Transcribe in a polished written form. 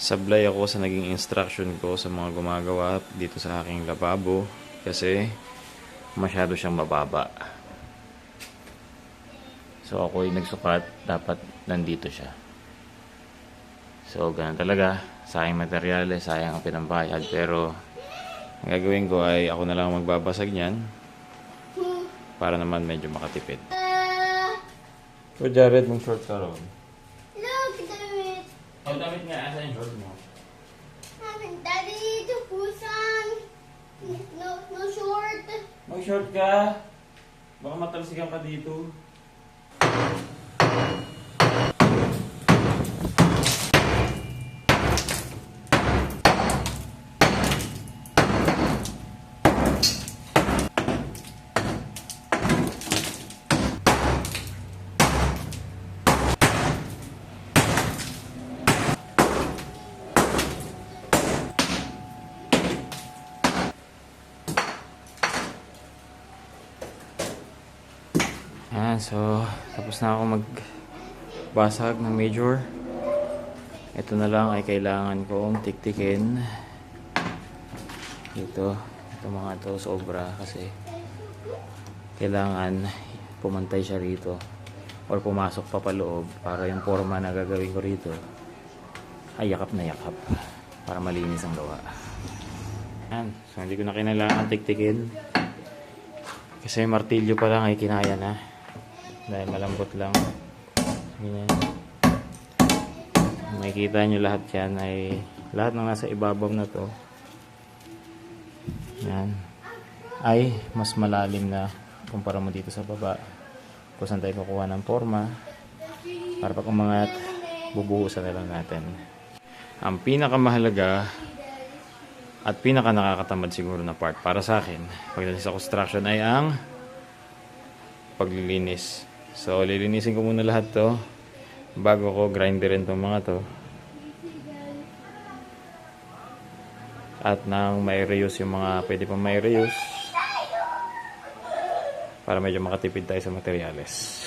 Sablay ako sa naging instruction ko sa mga gumagawa dito sa aking lababo kasi masyado siyang mababa. So ako ay nagsukat, dapat nandito siya. So ganun talaga, sayang materyales, sayang ang pinambayad, pero ang gagawin ko ay ako na lang magbabasag niyan para naman medyo makatipid. So Jared, mong short ka ron. Look, damit. Oh, damit nga, asa yung short mo? Daddy, the pusan. No short. Mag-short ka. Baka matalsikan ka dito. So tapos na ako magbasag ng major. Ito na lang ay kailangan kong tiktikin dito. Ito mga to sobra kasi kailangan pumantay siya rito or pumasok pa paloob para yung forma na gagawin ko rito ay yakap na yakap para malinis ang gawa. Yan. So hindi ko na kailangan tiktikin kasi martilyo pa lang ay kinaya na dahil malambot lang. Ganyan. Makikita nyo lahat yan ay lahat ng nasa ibabaw na to yan ay mas malalim na kumpara mo dito sa baba kung saan tayo kukuha ng forma para pag umangat bubuhusan na lang natin. Ang pinakamahalaga at pinaka nakakatamad siguro na part para sa akin pagdating sa construction ay ang paglilinis. So, lilinisin ko muna lahat to bago ko grinderin tong mga to. At nang may reuse yung mga pwede pang may reuse para medyo makatipid tayo sa materyales.